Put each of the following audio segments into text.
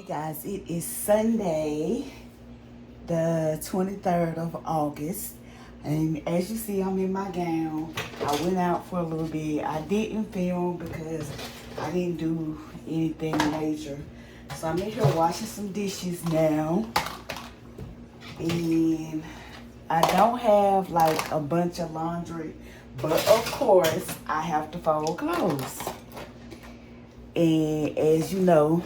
Guys, it is Sunday, the 23rd of August, and as you see, I'm in my gown. I went out for a little bit. I didn't film because I didn't do anything major. So I'm in here washing some dishes now, and I don't have like a bunch of laundry, but of course I have to fold clothes. And as you know,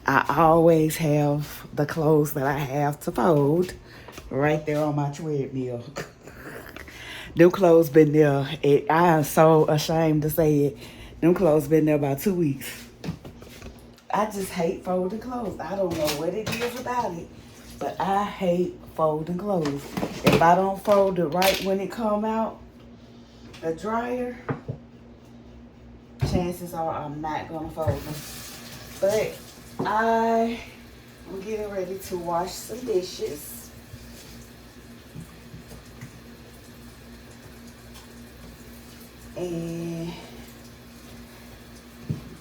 I always have the clothes that I have to fold right there on my treadmill. Them clothes been there. I am so ashamed to say it. Them clothes been there about 2 weeks. I just hate folding clothes. I don't know what it is about it, but I hate folding clothes. If I don't fold it right when it come out the dryer, chances are I'm not gonna fold them. But I'm getting ready to wash some dishes. And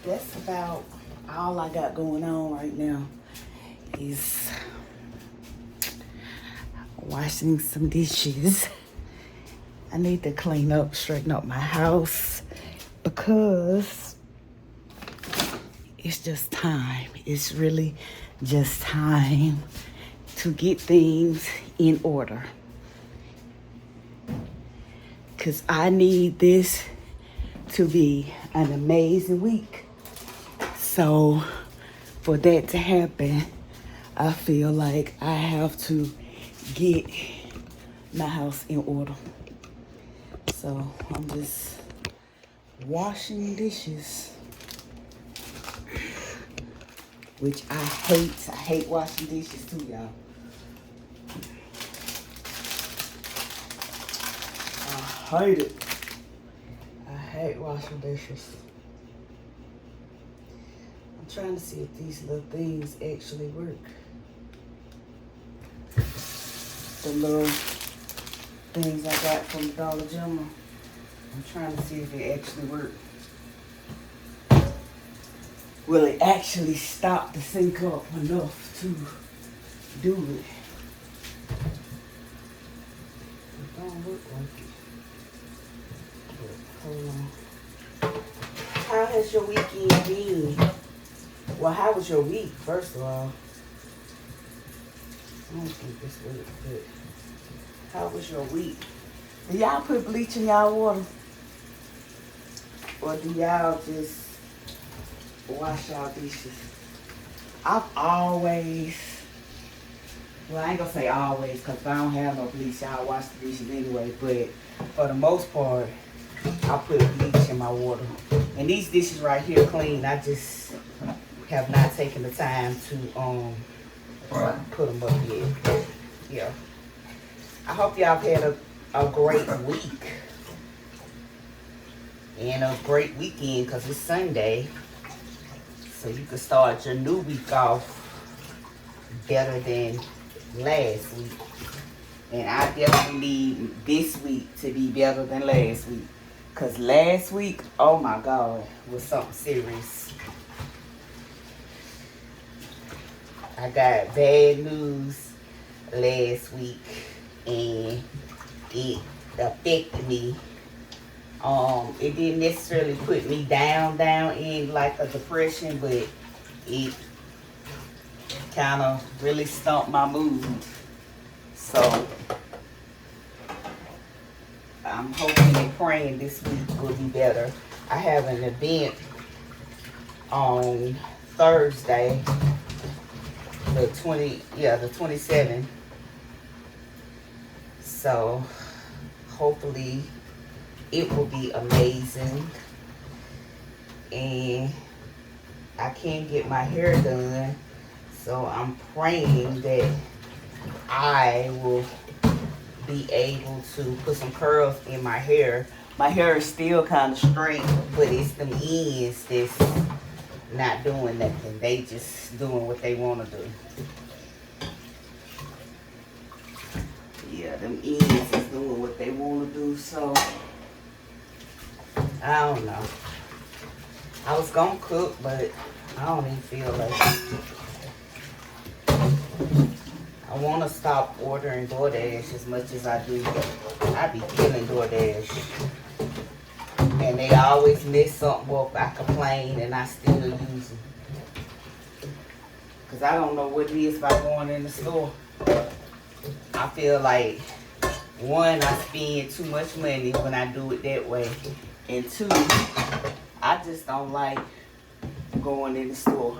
that's about all I got going on right now is washing some dishes. I need to clean up, straighten up my house because it's just time. It's really just time to get things in order. Because I need this to be an amazing week. So for that to happen, I feel like I have to get my house in order. So I'm just washing dishes, which I hate. I hate washing dishes too, y'all. I hate it. I hate washing dishes. I'm trying to see if these little things actually work. The little things I got from Dollar General. I'm trying to see if they actually work. Will it actually stop the sink up enough to do it? It don't look like it. But, hold on. How has your weekend been? Well, how was your week, first of all? I don't think this works, but how was your week? Do y'all put bleach in y'all water? Or do y'all just wash y'all dishes? I've always, well, I ain't gonna say always, because if I don't have no bleach, I'll wash the dishes anyway. But for the most part, I put bleach in my water. And these dishes right here clean. I just have not taken the time to put them up yet. Yeah. I hope y'all had a great week. And a great weekend, because it's Sunday. So you can start your new week off better than last week. And I definitely need this week to be better than last week. Because last week, oh my God, was something serious. I got bad news last week, and it affected me. It didn't necessarily put me down in like a depression, but it kind of really stumped my mood. So I'm hoping and praying this week will be better. I have an event on Thursday, the 27th. So hopefully it will be amazing. And I can't get my hair done, so I'm praying that I will be able to put some curls in my hair. My hair is still kind of straight, but it's them ends that's not doing nothing. They just doing what they want to do. Yeah, them ends is doing what they want to do, so I don't know. I was gonna cook, but I don't even feel like I want to stop ordering DoorDash as much as I do. I be killing DoorDash. And they always mess something up. I complain and I still use them. Because I don't know what it is by going in the store. I feel like, one, I spend too much money when I do it that way. And two, I just don't like going in the store.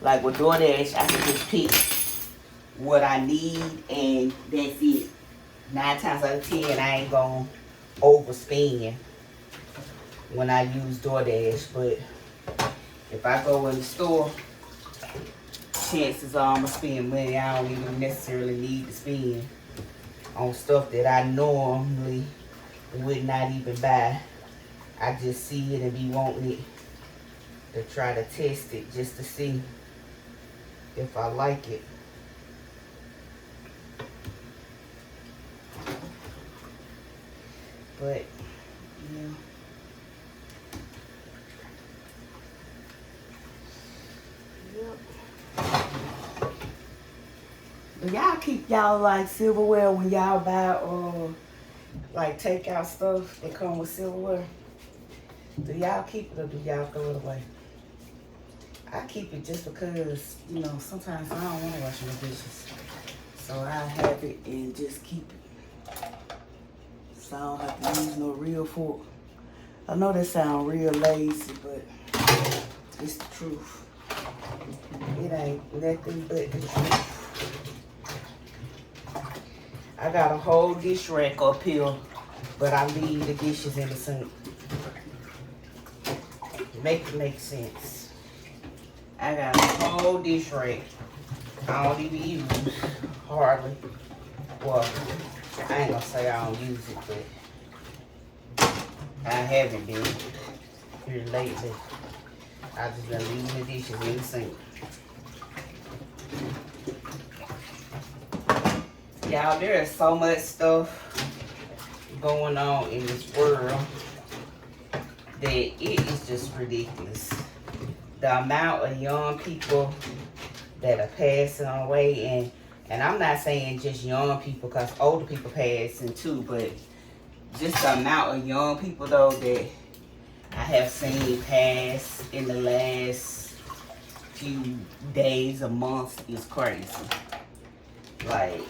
Like with DoorDash, I can just pick what I need and that's it. 9 times out of 10, I ain't gonna overspend when I use DoorDash. But if I go in the store, chances are I'm gonna spend money I don't even necessarily need to spend on stuff that I normally would not even buy. I just see it and be wanting it to try to test it just to see if I like it. But yeah. Do y'all keep y'all like silverware when y'all buy like takeout stuff that come with silverware? Do y'all keep it or do y'all throw it away? I keep it just because, you know, sometimes I don't want to wash my dishes. So I have it and just keep it. So I don't have to use no real fork. I know that sounds real lazy, but it's the truth. It ain't nothing but the truth. I got a whole dish rack up here, but I leave the dishes in the sink. Make sense. I got a whole dish rack. I don't even use hardly. Well, I ain't gonna say I don't use it, but I haven't been here lately. I just been leaving the dishes in the sink. Y'all, there is so much stuff going on in this world that it is just ridiculous. The amount of young people that are passing away, and I'm not saying just young people because older people passing too, but just the amount of young people though that I have seen pass in the last few days or months is crazy. Like,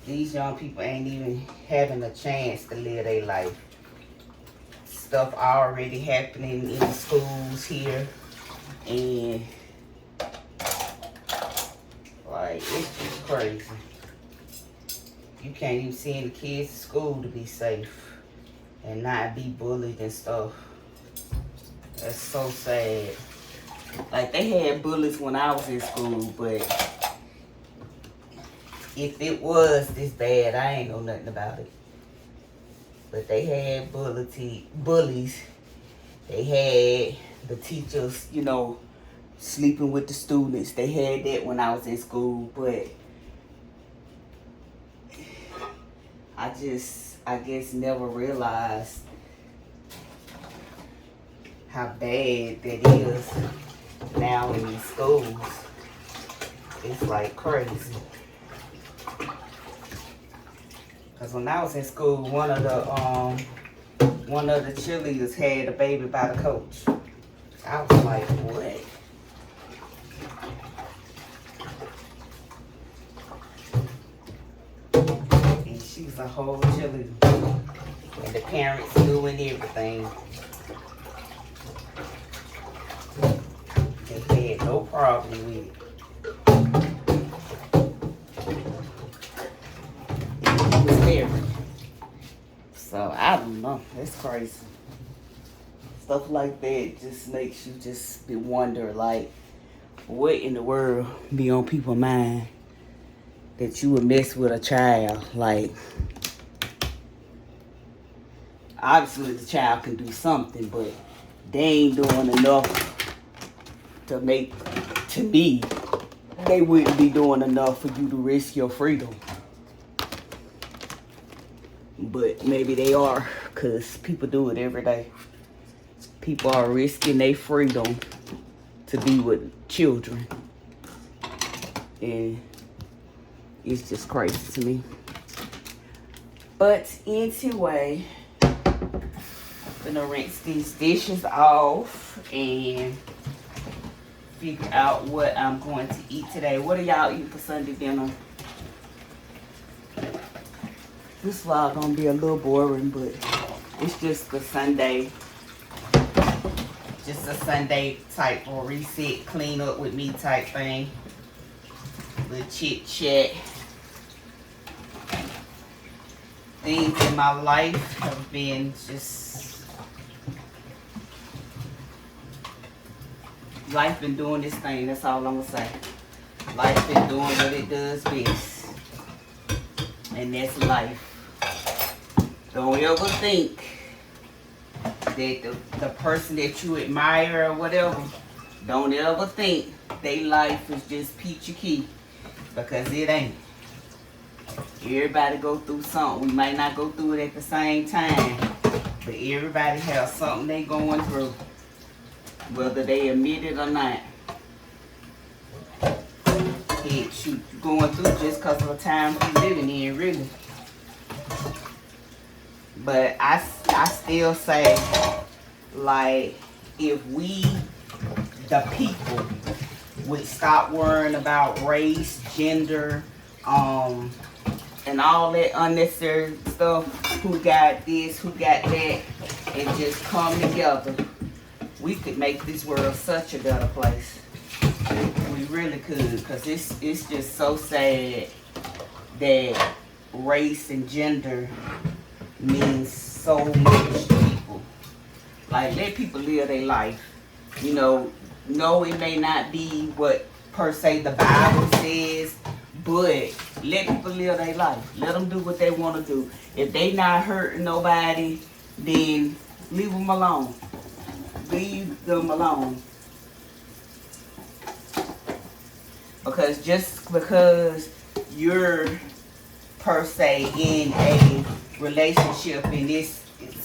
these young people ain't even having a chance to live their life. Stuff already happening in the schools here. And, like, it's just crazy. You can't even send the kids to school to be safe and not be bullied and stuff. That's so sad. Like, they had bullies when I was in school, but if it was this bad, I ain't know nothing about it. But they had bullies. They had the teachers, you know, sleeping with the students. They had that when I was in school. But I guess never realized how bad that is now in these schools. It's like crazy. Cause when I was in school, one of the cheerleaders had a baby by the coach. I was like, what? And she was a whole cheerleader, and the parents doing everything. They had no problem with it. So I don't know, it's crazy. Stuff like that just makes you just be wonder, like, what in the world be on people's mind that you would mess with a child? Like, obviously the child can do something, but they ain't doing enough to me, they wouldn't be doing enough for you to risk your freedom. But maybe they are, because people do it every day. People are risking their freedom to be with children. And it's just crazy to me. But anyway, I'm gonna rinse these dishes off and figure out what I'm going to eat today. What are y'all eating for Sunday dinner? This vlog gonna be a little boring, but it's just a Sunday. Just a Sunday type or reset, clean up with me type thing. Little chit chat. Things in my life have been just, life been doing this thing, that's all I'm gonna say. Life been doing what it does best. And that's life. Don't ever think that the person that you admire or whatever, don't ever think their life is just peachy key, because it ain't. Everybody go through something. We might not go through it at the same time, but everybody has something they going through, whether they admit it or not. It's you going through just because of the time we living in, really. But I still say, like, if we, the people, would stop worrying about race, gender, and all that unnecessary stuff, who got this, who got that, and just come together, we could make this world such a better place. We really could, because it's just so sad that race and gender means so much to people. Like, let people live their life. You know, no, it may not be what per se the Bible says, but let people live their life. Let them do what they want to do. If they not hurting nobody, then leave them alone. Leave them alone. Because just because you're per se in a relationship, and it's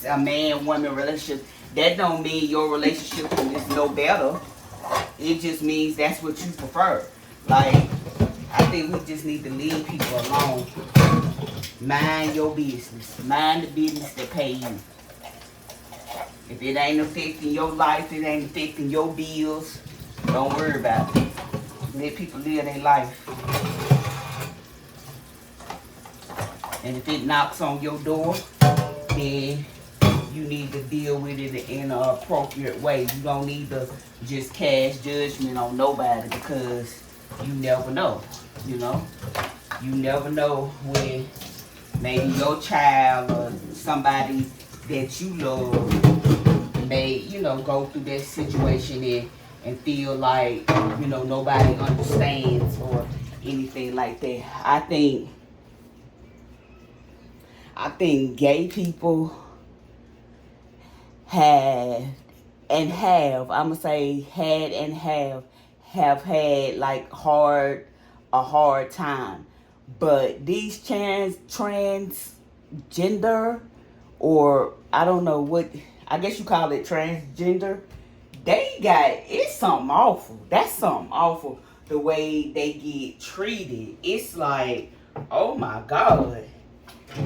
a man-woman relationship, that don't mean your relationship is no better. It just means that's what you prefer. Like, I think we just need to leave people alone. Mind your business. Mind the business that pay you. If it ain't affecting your life, it ain't affecting your bills, don't worry about it. Let people live their life. And if it knocks on your door, then you need to deal with it in an appropriate way. You don't need to just cast judgment on nobody, because you never know, you know? You never know when maybe your child or somebody that you love may, you know, go through that situation and feel like, you know, nobody understands or anything like that. I think gay people have had like a hard time. But these transgender, or I don't know what, I guess you call it transgender, it's something awful. That's something awful, the way they get treated. It's like, oh my God.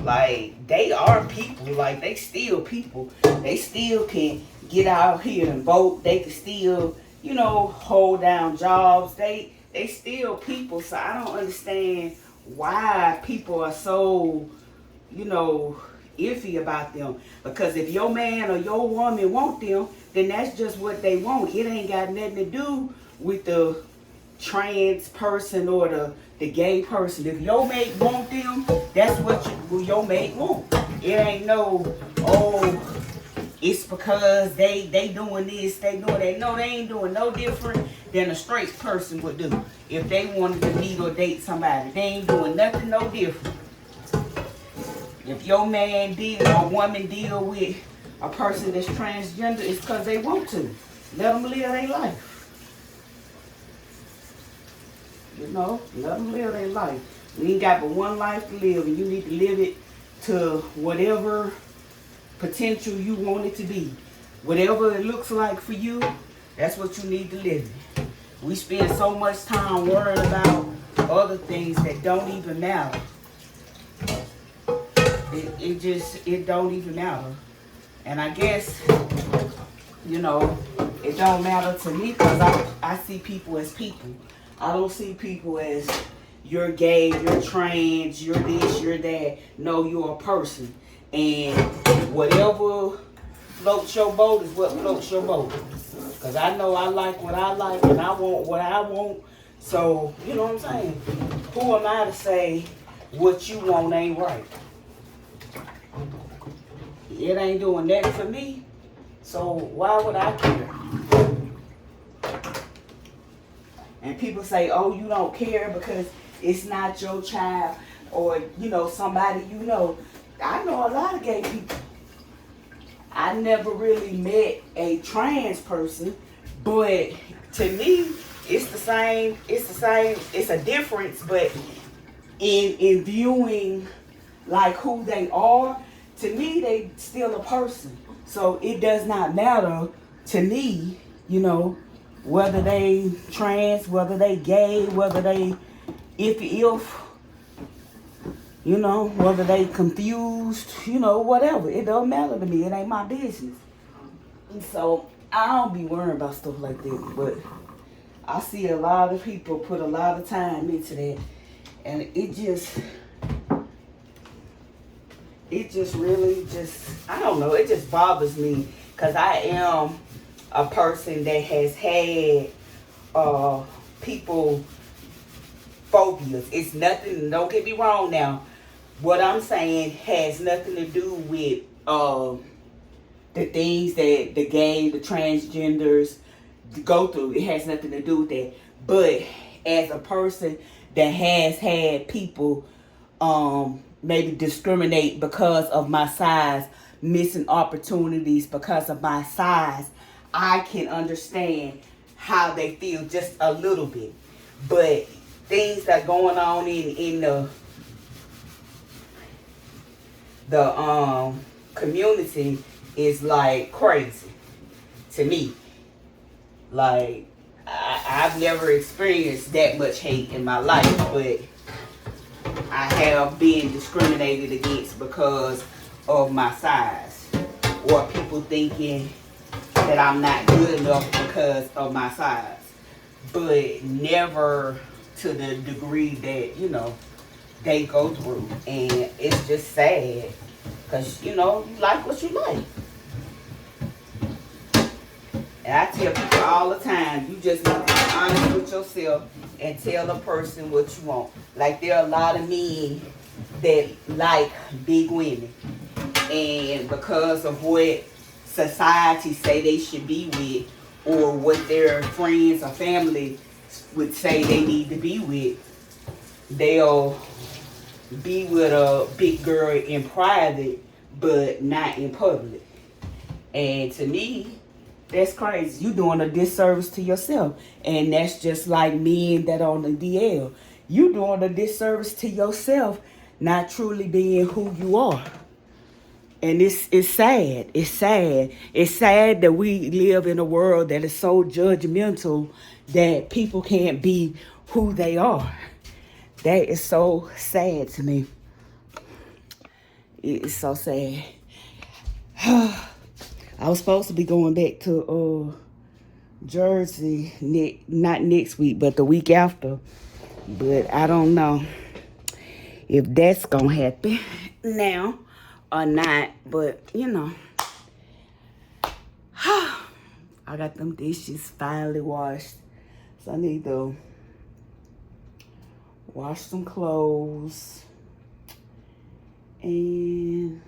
Like, they are people. Like, they still people. They still can get out here and vote. They can still, you know, hold down jobs. They still people. So I don't understand why people are so, you know, iffy about them. Because if your man or your woman want them, then that's just what they want. It ain't got nothing to do with the trans person or the gay person. If your mate want them, that's what your mate want. It ain't no, oh, it's because they doing this, they doing that. No, they ain't doing no different than a straight person would do. If they wanted to meet or date somebody, they ain't doing nothing no different. If your man deal or woman deal with a person that's transgender, it's because they want to. Let them live their life. You know, let them live their life. We ain't got but one life to live, and you need to live it to whatever potential you want it to be. Whatever it looks like for you, That's what you need to live in. We spend so much time worrying about other things that don't even matter. It don't even matter. And I guess, you know, it don't matter to me because I see people as people. I don't see people as you're gay, you're trans, you're this, you're that. No, you're a person. And whatever floats your boat is what floats your boat. Because I know I like what I like and I want what I want. So, you know what I'm saying? Who am I to say what you want ain't right? It ain't doing nothing for me. So why would I care? And people say, oh, you don't care because it's not your child or, you know, somebody you know. I know a lot of gay people. I never really met a trans person, but to me, it's the same. It's a difference, but in viewing like who they are, to me, they still a person. So it does not matter to me, you know, whether they trans, whether they gay, whether they if you know, whether they confused, you know, whatever. It don't matter to me. It ain't my business. And so I don't be worrying about stuff like that. But I see a lot of people put a lot of time into that. And it just really I don't know. It just bothers me. Because I am a person that has had people phobias. It's nothing, don't get me wrong now. What I'm saying has nothing to do with the things that the gay, the transgenders go through. It has nothing to do with that. But as a person that has had people maybe discriminate because of my size, missing opportunities because of my size, I can understand how they feel just a little bit. But things that are going on in the community is like crazy to me. Like I've never experienced that much hate in my life, but I have been discriminated against because of my size, or people thinking that I'm not good enough because of my size, but never to the degree that, you know, they go through. And it's just sad because, you know, you like what you like. And I tell people all the time, you just need to be honest with yourself and tell a person what you want. Like, there are a lot of men that like big women, and because of what society say they should be with, or what their friends or family would say they need to be with, they'll be with a big girl in private, but not in public. And to me, that's crazy. You doing a disservice to yourself. And that's just like men that on the DL. You doing a disservice to yourself, not truly being who you are. And it's sad. It's sad. It's sad that we live in a world that is so judgmental that people can't be who they are. That is so sad to me. It's so sad. I was supposed to be going back to Jersey, not next week, but the week after. But I don't know if that's going to happen now or not. But, you know, I got them dishes finally washed. So I need to wash some clothes. And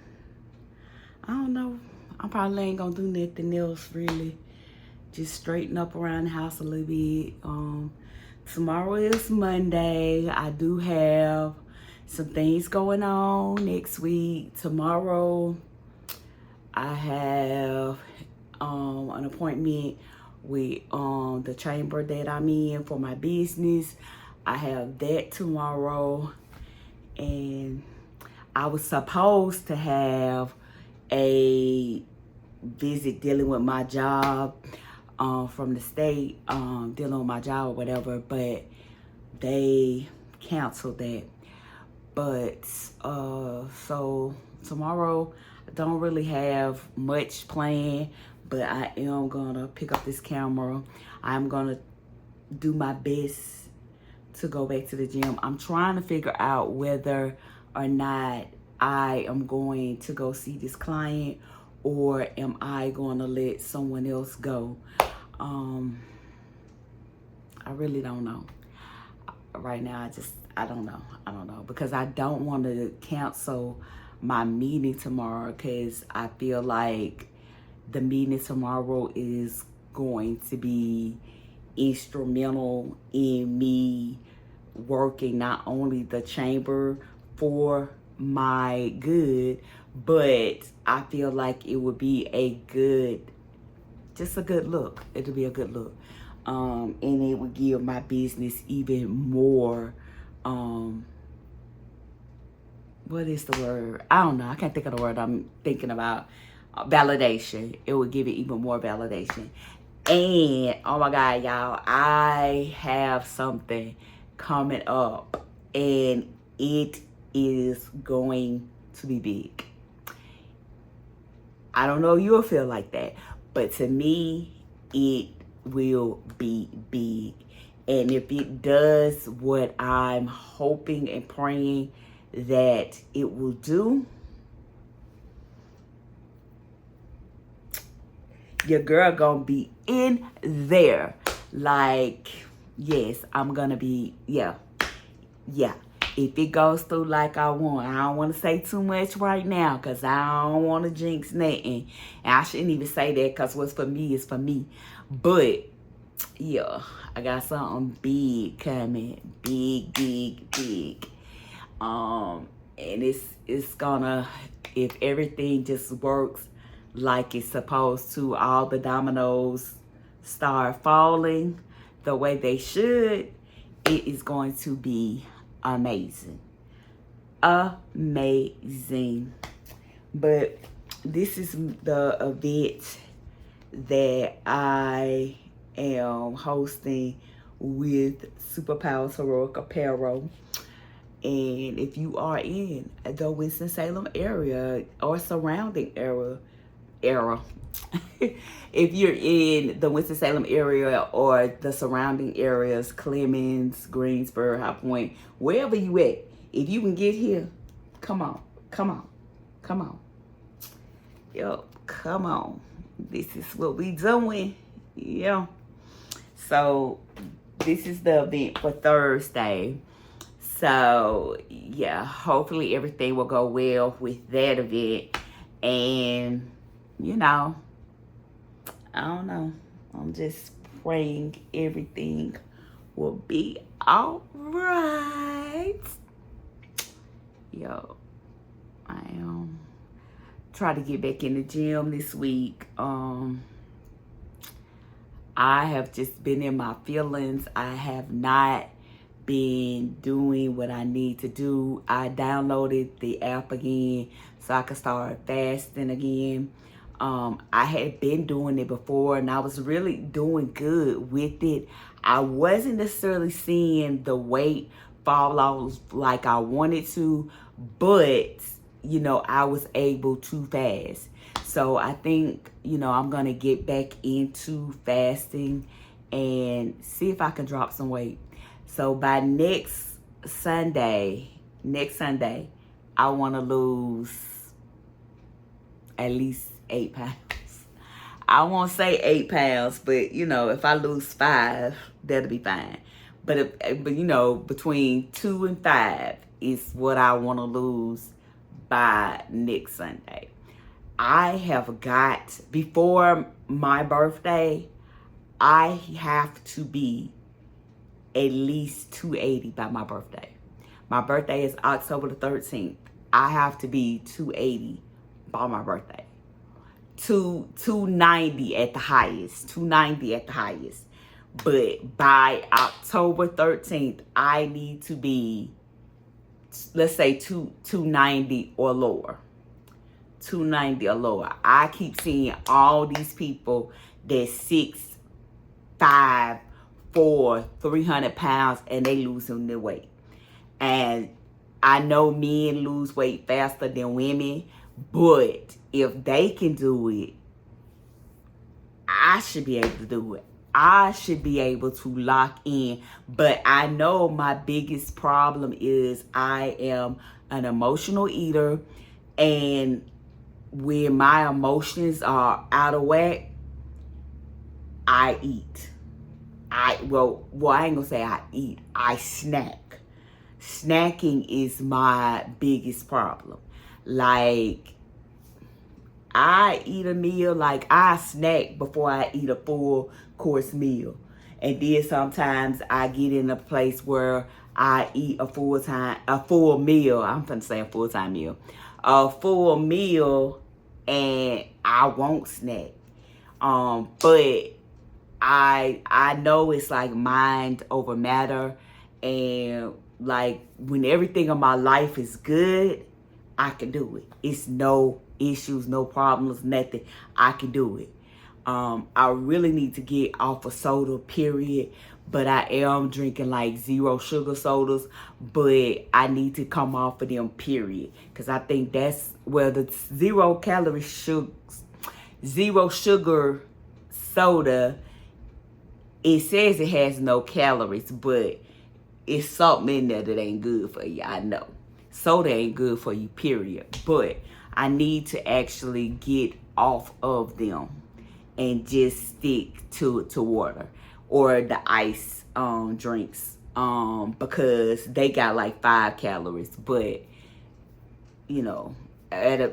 I don't know. I probably ain't gonna do nothing else really. Just straighten up around the house a little bit. Tomorrow is Monday. I do have some things going on next week. Tomorrow I have an appointment with the chamber that I'm in for my business. I have that tomorrow. And I was supposed to have a visit dealing with my job from the state dealing with my job or whatever, but they canceled that. But so tomorrow I don't really have much planned, but I am gonna pick up this camera. I'm gonna do my best to go back to the gym. I'm trying to figure out whether or not I am going to go see this client, or am I going to let someone else go. I really don't know right now. I don't know because I don't want to cancel my meeting tomorrow, because I feel like the meeting tomorrow is going to be instrumental in me working not only the chamber for my good, but I feel like it would be a good look. It'll be a good look. And it would give my business even more, what is the word? I don't know. I can't think of the word I'm thinking about. Validation. It would give it even more validation. And, oh my God, y'all, I have something coming up, and it is going to be big. I don't know if you'll feel like that, but to me, it will be big. And if it does what I'm hoping and praying that it will do, your girl gonna be in there. Like, yes, I'm gonna be, yeah. If it goes through like I want, I don't want to say too much right now, because I don't want to jinx nothing. And I shouldn't even say that, because what's for me is for me. But, yeah, I got something big coming. Big. And it's gonna, if everything just works like it's supposed to, all the dominoes start falling the way they should, it is going to be amazing. But this is the event that I am hosting with Superpowers Heroic Apparel. And if you are in the Winston-Salem area or surrounding area, if you're in the Winston-Salem area or the surrounding areas, Clemens, Greensboro, High Point, wherever you at, if you can get here, come on. Yo, come on. This is what we doing. Yeah. So this is the event for Thursday. So yeah, hopefully everything will go well with that event. And you know, I don't know. I'm just praying everything will be all right. Yo, I am trying to get back in the gym this week. I have just been in my feelings. I have not been doing what I need to do. I downloaded the app again so I could start fasting again. I had been doing it before, and I was really doing good with it. I wasn't necessarily seeing the weight fall off like I wanted to, but you know, I was able to fast. So I think, you know, I'm gonna get back into fasting and see if I can drop some weight. So by next Sunday, I want to lose at least 8 pounds. I won't say 8 pounds, but you know, if I lose 5, that'll be fine. But you know, between 2 and 5 is what I want to lose by next Sunday. I have got, before my birthday, I have to be at least 280 by my birthday. My birthday is October the 13th. I have to be 280 by my birthday. 290 at the highest. 290 at the highest. But by October 13th, I need to be, let's say 290 or lower. 290 or lower. I keep seeing all these people that's 6 5, 4, 300 pounds and they losing their weight. And I know men lose weight faster than women, but if they can do it, I should be able to do it. I should be able to lock in. But I know my biggest problem is I am an emotional eater. And when my emotions are out of whack, I eat. I ain't gonna say I eat. I snack. Snacking is my biggest problem. Like, I eat a meal, like I snack before I eat a full course meal. And then sometimes I get in a place where I eat a full meal. I'm gonna say a full-time meal. A full meal and I won't snack. But I know it's like mind over matter, and like when everything in my life is good, I can do it. It's no issues, no problems, nothing. I can do it. I really need to get off of soda, period. But I am drinking like 0 sugar sodas, but I need to come off of them, period. Because I think that's where the 0 sugar soda, it says it has no calories, but it's something in there that ain't good for you. I know. Soda ain't good for you, period. But I need to actually get off of them and just stick to water or the ice drinks because they got like 5 calories. But, you know,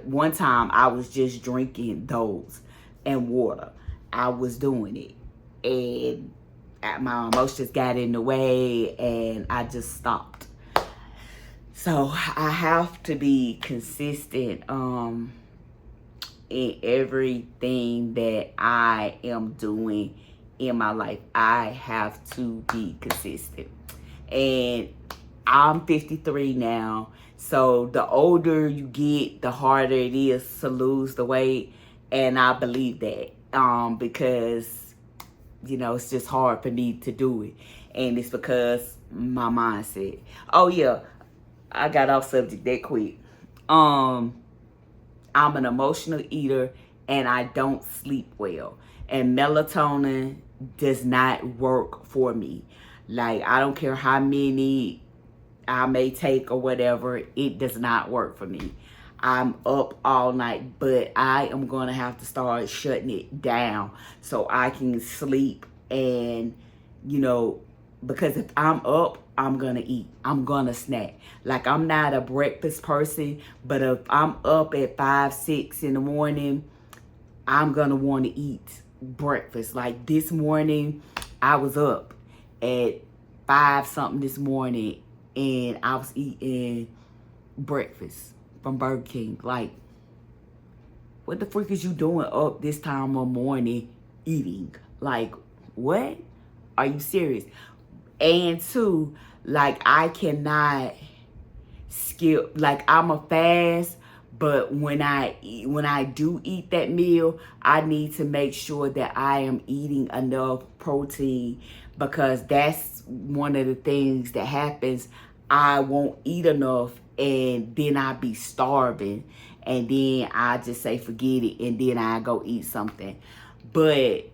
one time I was just drinking those and water. I was doing it. And my emotions got in the way and I just stopped. So I have to be consistent in everything that I am doing in my life. I have to be consistent. And I'm 53 now. So the older you get, the harder it is to lose the weight. And I believe that because, you know, it's just hard for me to do it. And it's because my mindset. Oh, yeah. I got off subject that quick. I'm an emotional eater and I don't sleep well. And melatonin does not work for me. Like, I don't care how many I may take or whatever, it does not work for me. I'm up all night, but I am going to have to start shutting it down so I can sleep. And, you know, because if I'm up, I'm going to eat. I'm going to snack. Like, I'm not a breakfast person, but if I'm up at 5, 6 in the morning, I'm going to want to eat breakfast. Like this morning, I was up at 5 something this morning and I was eating breakfast from Burger King. Like, what the freak is you doing up this time of morning eating? Like, what? Are you serious? And 2, like, I cannot skip. Like, I'm a fast, but when I do eat that meal, I need to make sure that I am eating enough protein, because that's one of the things that happens. I won't eat enough and then I be starving, and then I just say forget it, and then I go eat something. But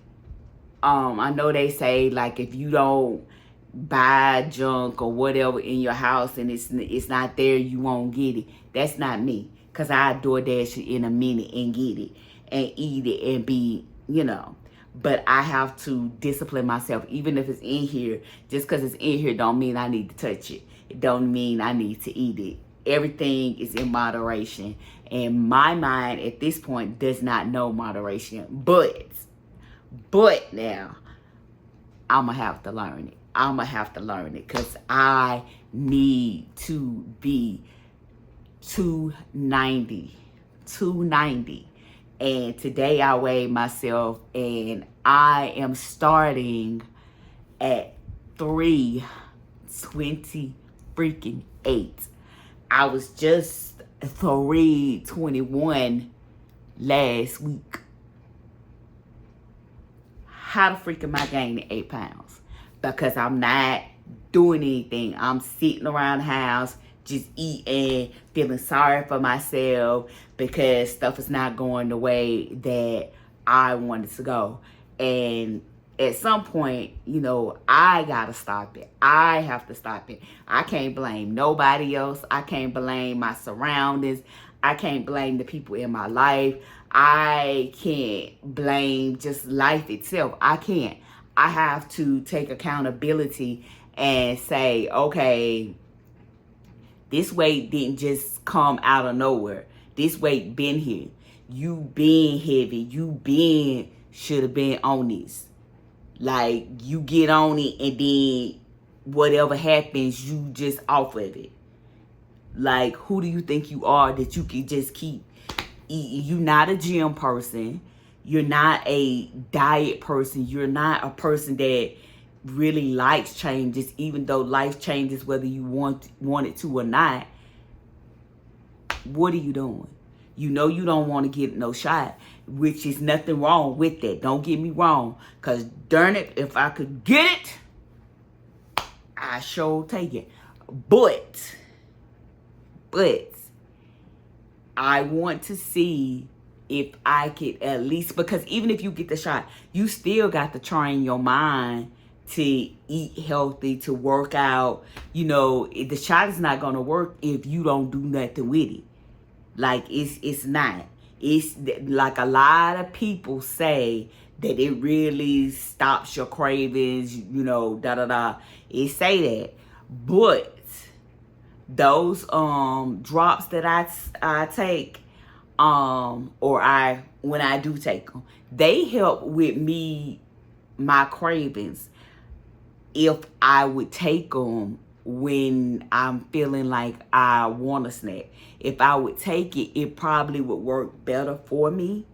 I know they say, like, if you don't buy junk or whatever in your house and it's not there, you won't get it. That's not me, because I DoorDash it in a minute and get it and eat it and be, you know. But I have to discipline myself. Even if it's in here, just because it's in here don't mean I need to touch it. It don't mean I need to eat it. Everything is in moderation, and my mind at this point does not know moderation. But now I'm gonna have to learn it. I'm gonna have to learn it, because I need to be 290. And today I weighed myself and I am starting at 320 freaking 8. I was just 321 last week. how the freak am I gaining 8 pounds? Because I'm not doing anything. I'm sitting around the house, just eating, feeling sorry for myself because stuff is not going the way that I wanted to go. And at some point, you know, I gotta stop it. I have to stop it. I can't blame nobody else. I can't blame my surroundings. I can't blame the people in my life. I can't blame just life itself. I can't. I have to take accountability and say, okay, this weight didn't just come out of nowhere. This weight been here. You been heavy. You been should have been on this. Like, you get on it and then whatever happens, you just off of it. Like, who do you think you are that you can just keep eating? You're not a gym person. You're not a diet person. You're not a person that really likes changes, even though life changes whether you want it to or not. What are you doing? You know you don't want to get no shot, which is nothing wrong with that. Don't get me wrong. Because darn it, if I could get it, I sure take it. But I want to see if I could at least, because even if you get the shot, you still got to train your mind to eat healthy, to work out. You know, the shot is not going to work if you don't do nothing with it. Like, it's not. It's like a lot of people say that it really stops your cravings, you know, da-da-da. It say that. But those drops that I take, when I do take them, they help with my cravings. If I would take them when I'm feeling like I want a snack. If I would take it, it probably would work better for me.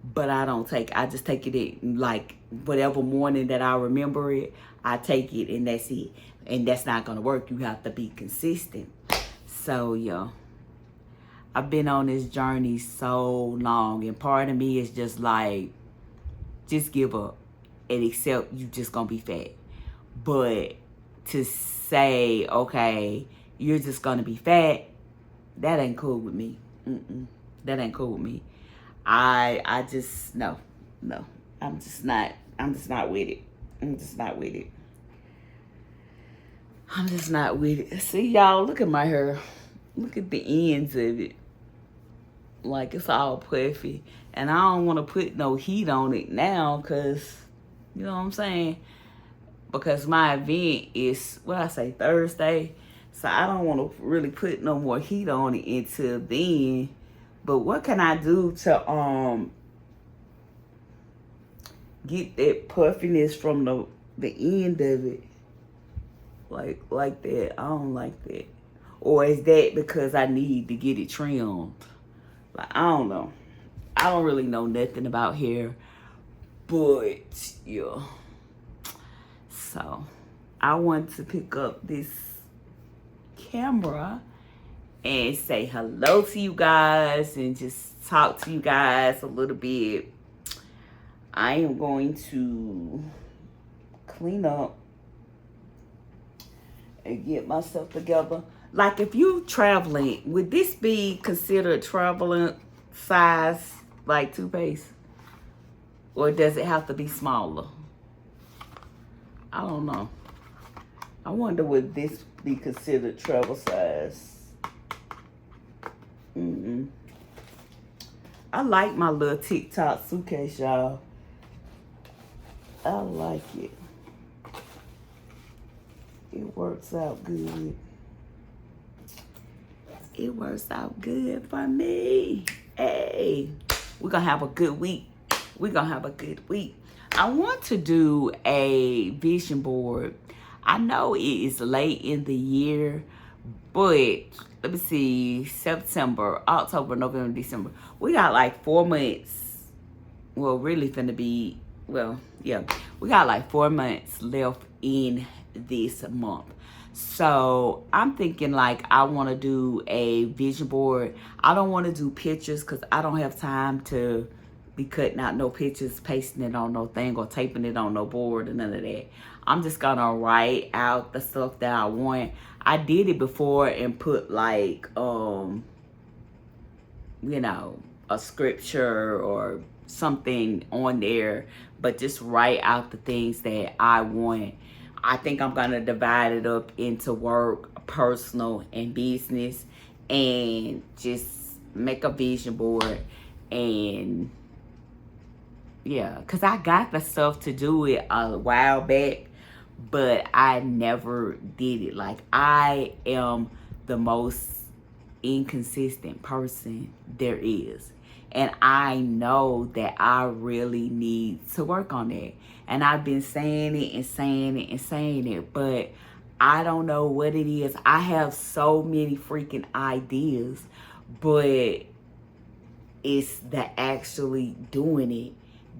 But I don't take it. I just take it like whatever morning that I remember it, I take it and that's it. And that's not going to work. You have to be consistent. So, yeah. I've been on this journey so long. And part of me is just like, just give up and accept you just going to be fat. But to say, okay, you're just going to be fat, that ain't cool with me. That ain't cool with me. I just, no. I'm just not with it. I'm just not with it. See, y'all, look at my hair. Look at the ends of it. Like, it's all puffy. And I don't want to put no heat on it now because, you know what I'm saying? Because my event is, Thursday. So I don't want to really put no more heat on it until then. But what can I do to get that puffiness from the end of it? Like that. I don't like that. Or is that because I need to get it trimmed? Like, I don't know. I don't really know nothing about hair. But, yeah. So, I want to pick up this camera and say hello to you guys and just talk to you guys a little bit. I am going to clean up and get myself together. Like, if you traveling, would this be considered traveling size, like toothpaste? Or does it have to be smaller? I don't know. I wonder would this be considered travel size? I like my little TikTok suitcase, y'all. I like it. It works out good. It works out good for me. Hey, we're going to have a good week. I want to do a vision board. I know it is late in the year, but let me see, September, October, November, December. We got like 4 months. Well, really finna be, we got like 4 months left in this month. So I'm thinking like I want to do a vision board. I don't want to do pictures because I don't have time to be cutting out no pictures, pasting it on no thing, or taping it on no board, or none of that. I'm just gonna write out the stuff that I want. I did it before and put like, you know, a scripture or something on there, but just write out the things that I want. I think I'm gonna divide it up into work, personal, and business, and just make a vision board. And yeah, because I got the stuff to do it a while back, but I never did it. Like, I am the most inconsistent person there is. And I know that I really need to work on that. And I've been saying it and saying it and saying it, but I don't know what it is. I have so many freaking ideas, but it's the actually doing it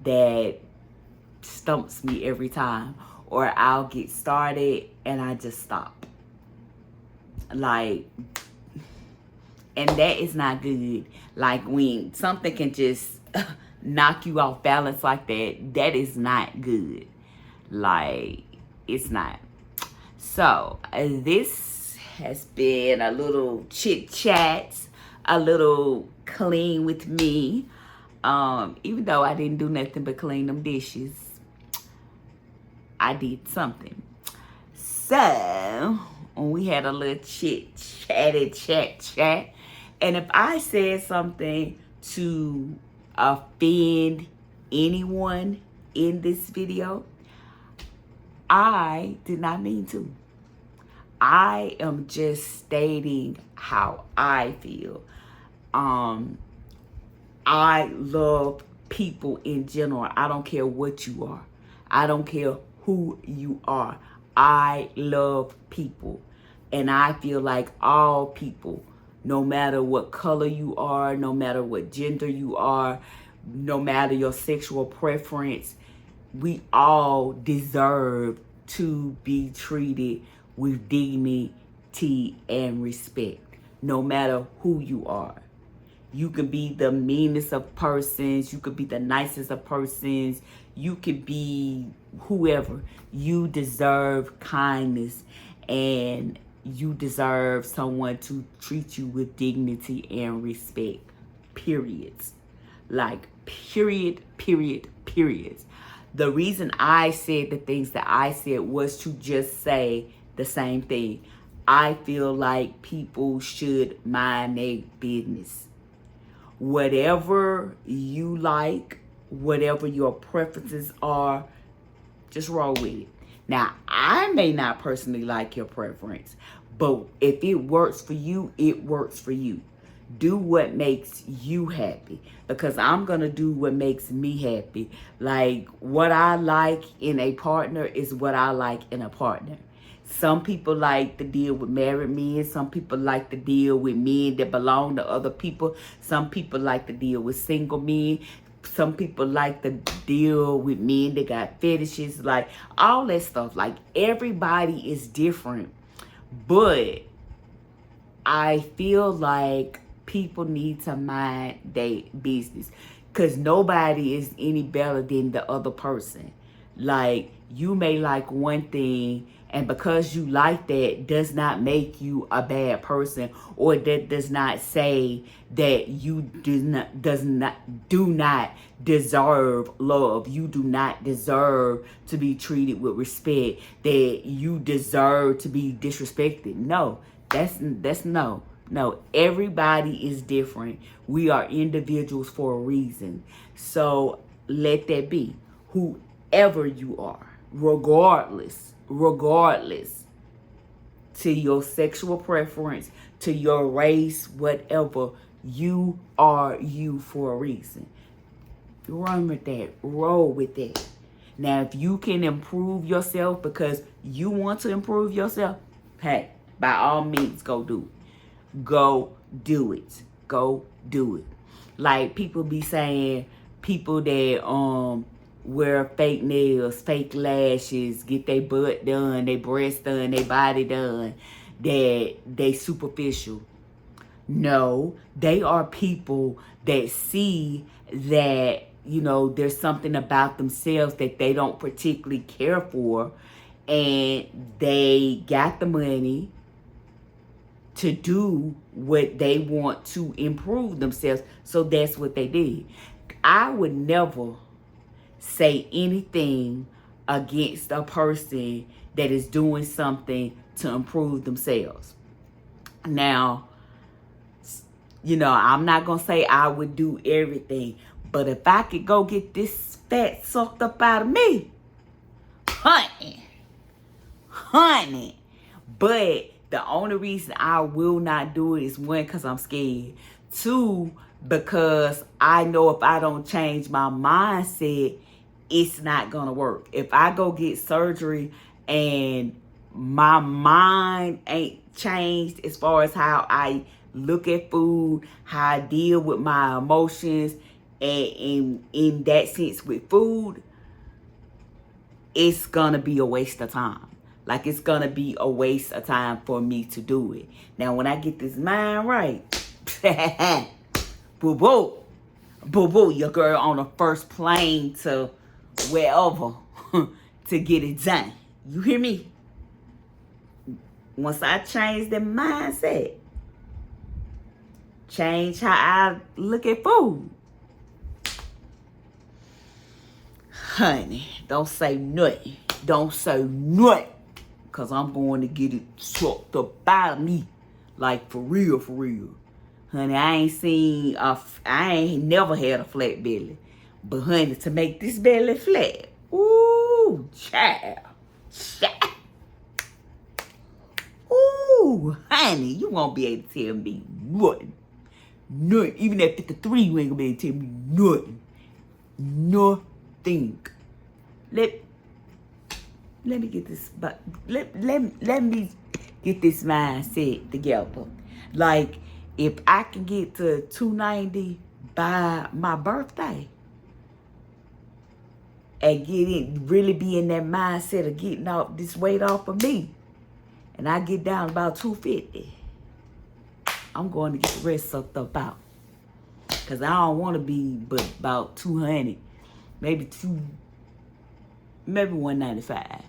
that stumps me every time. Or I'll get started and I just stop. Like, and that is not good. Like, when something can just knock you off balance like that, that is not good. Like, it's not. So, this has been a little chit chat, a little clean with me. Even though I didn't do nothing but clean them dishes, I did something. So, we had a little chat. And if I said something to offend anyone in this video, I did not mean to. I am just stating how I feel. I love people in general. I don't care what you are. I don't care who you are. I love people. And I feel like all people, no matter what color you are, no matter what gender you are, no matter your sexual preference, we all deserve to be treated with dignity and respect, no matter who you are. You could be the meanest of persons. You could be the nicest of persons. You could be whoever. You deserve kindness, and you deserve someone to treat you with dignity and respect. Periods. Like, period. The reason I said the things that I said was to just say the same thing. I feel like people should mind their business. Whatever you like, whatever your preferences are, just roll with it. Now, I may not personally like your preference, but if it works for you, it works for you. Do what makes you happy, because I'm going to do what makes me happy. Like, what I like in a partner is what I like in a partner. Some people like to deal with married men. Some people like to deal with men that belong to other people. Some people like to deal with single men. Some people like to deal with men that got fetishes. Like, all that stuff. Like, everybody is different. But I feel like people need to mind their business, because nobody is any better than the other person. Like, you may like one thing, and because you like that does not make you a bad person, or that does not say that you do not deserve love. You do not deserve to be treated with respect, that you deserve to be disrespected. No, that's no. No, everybody is different. We are individuals for a reason. So let that be. Whoever you are, regardless to your sexual preference, to your race, whatever, you are you for a reason. Run with that. Roll with that. Now, if you can improve yourself because you want to improve yourself, hey, by all means, go do it. Go do it. Go do it. Like, people be saying, people that wear fake nails, fake lashes, get their butt done, their breasts done, their body done, that they superficial. No, they are people that see that you know, there's something about themselves that they don't particularly care for, and they got the money to do what they want to improve themselves, so that's what they did. I would never say anything against a person that is doing something to improve themselves. Now, you know, I'm not going to say I would do everything, but if I could go get this fat sucked up out of me, honey. But the only reason I will not do it is, one, because I'm scared. Two, because I know if I don't change my mindset, it's not going to work. If I go get surgery and my mind ain't changed as far as how I look at food, how I deal with my emotions, and in that sense with food, it's going to be a waste of time. Like, it's going to be a waste of time for me to do it. Now, when I get this mind right, boo-boo, your girl on the first plane to wherever to get it done. You hear me? Once I change the mindset, change how I look at food, honey, don't say nothing. Don't say nothing. Because I'm going to get it sucked up out of me. Like, for real, for real. Honey, I ain't never had a flat belly. But, honey, to make this belly flat, ooh, child. Ooh, honey, you won't be able to tell me nothing. Nothing. Even at 53, you ain't going to be able to tell me nothing. Nothing. Let me get this, let me get this mindset together. Like, if I can get to 290 by my birthday and really be in that mindset of getting off this weight off of me, and I get down about 250, I'm going to get the rest sucked up out. Because I don't want to be but about 200, maybe 195.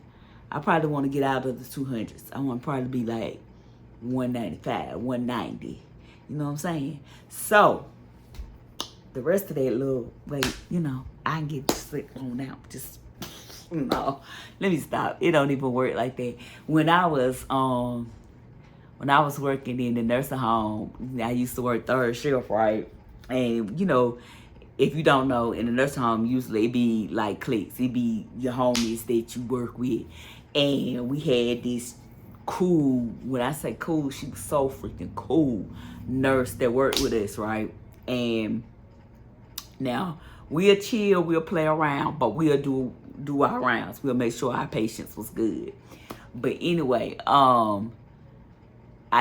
I probably want to get out of the 200s. I want to probably be like 195, 190. You know what I'm saying? So, the rest of that little weight, you know, I can get slick on out. Just, no. Let me stop. It don't even work like that. When I was working in the nursing home, I used to work third shift, right? And, you know, if you don't know, in the nursing home, usually it be like cliques. It be your homies that you work with. And we had this cool, when I say cool, she was so freaking cool, nurse that worked with us, right? And now, we'll chill, we'll play around, but we'll do our rounds. We'll make sure our patients was good. But anyway, I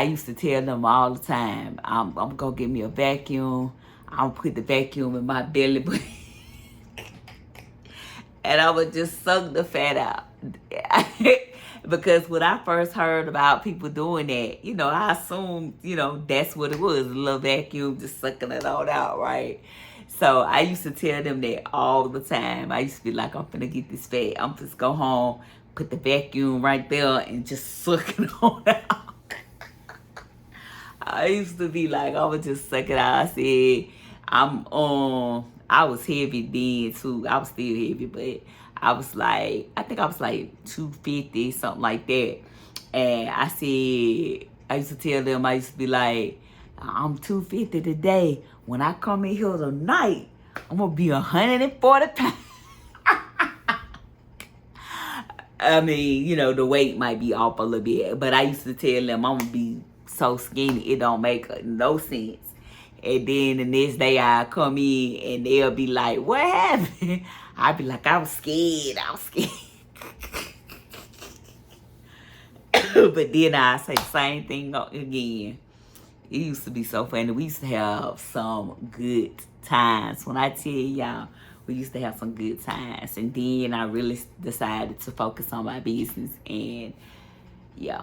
used to tell them all the time, I'm going to get me a vacuum. I'm going to put the vacuum in my belly button. And I would just suck the fat out. Because when I first heard about people doing that, you know, I assumed, you know, that's what it was. A little vacuum just sucking it all out, right? So I used to tell them that all the time. I used to be like, I'm finna get this fat. I'm just go home, put the vacuum right there, and just suck it all out. I used to be like, I would just suck it out. I said, I was heavy then too. I was still heavy, but I was like, I think I was like 250, something like that. And I said, I used to tell them, I used to be like, I'm 250 today. When I come in here tonight, I'm going to be 140 pounds. I mean, you know, the weight might be off a little bit. But I used to tell them I'm going to be so skinny, it don't make no sense. And then the next day I come in and they'll be like, what happened? I'd be like, I was scared. But then I say the same thing again. It used to be so funny. We used to have some good times. When I tell y'all, we used to have some good times. And then I really decided to focus on my business. And yeah,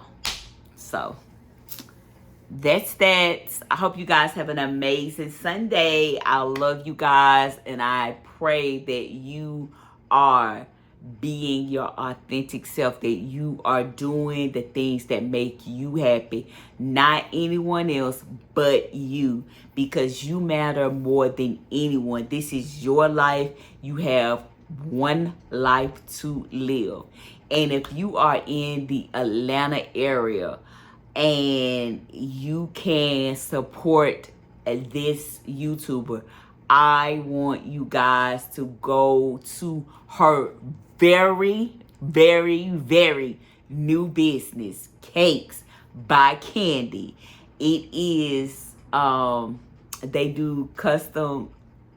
so that's that. I hope you guys have an amazing Sunday. I love you guys, and I pray that you are being your authentic self, that you are doing the things that make you happy, not anyone else but you, because you matter more than anyone. This is your life. You have one life to live. And if you are in the Atlanta area and you can support this YouTuber, I want you guys to go to her very, very, very new business, Cakes by Candy. It is, they do custom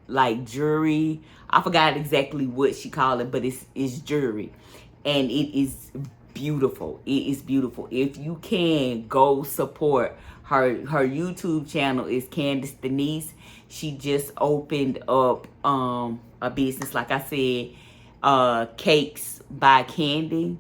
like jewelry. I forgot exactly what she called it, but it's jewelry, and it is beautiful. It is beautiful. If you can, go support her. Her YouTube channel is Candace Denise. She just opened up a business, like I said, Cakes by Candy.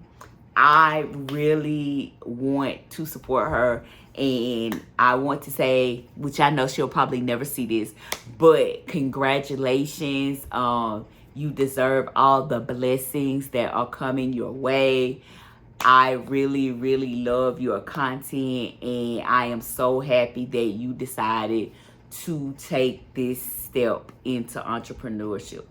I really want to support her, and I want to say, which I know she'll probably never see this, but congratulations. You deserve all the blessings that are coming your way. I really, really love your content, and I am so happy that you decided to take this step into entrepreneurship.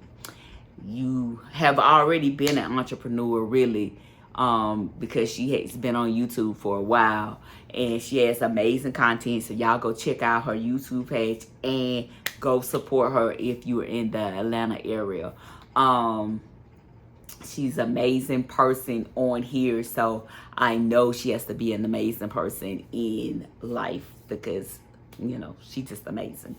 You have already been an entrepreneur, really, because she has been on YouTube for a while, and she has amazing content. So y'all go check out her YouTube page and go support her if you're in the Atlanta area. She's an amazing person on here, so I know she has to be an amazing person in life, because you know she's just amazing.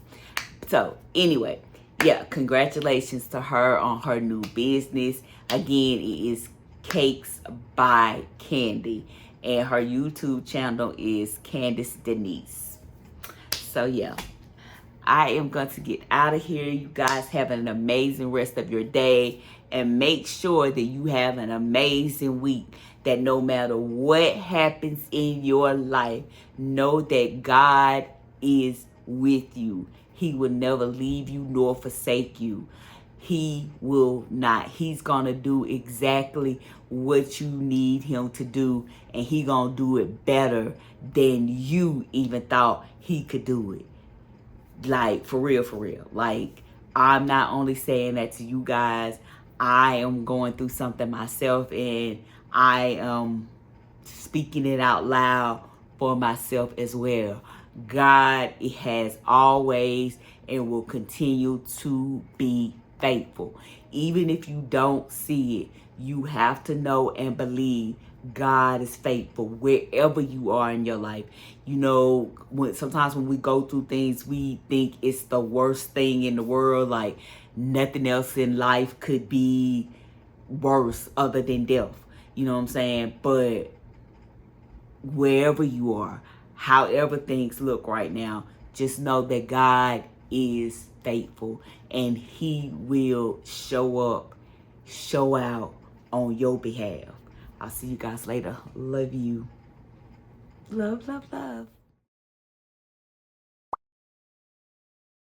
So anyway, yeah, congratulations to her on her new business. Again, it is Cakes by Candy, and her YouTube channel is Candace Denise. So yeah, I am going to get out of here. You guys have an amazing rest of your day, and make sure that you have an amazing week, that no matter what happens in your life, know that God is with you. He will never leave you nor forsake you. He will not. He's going to do exactly what you need him to do, and he going to do it better than you even thought he could do it. Like, for real, for real. Like, I'm not only saying that to you guys. I am going through something myself, and I am speaking it out loud for myself as well. God has always and will continue to be faithful. Even if you don't see it, you have to know and believe God is faithful wherever you are in your life. You know, sometimes when we go through things, we think it's the worst thing in the world. Like, nothing else in life could be worse other than death. You know what I'm saying? But wherever you are, however things look right now, just know that God is faithful, and he will show up, show out on your behalf. I'll see you guys later. Love you. Love, love, love.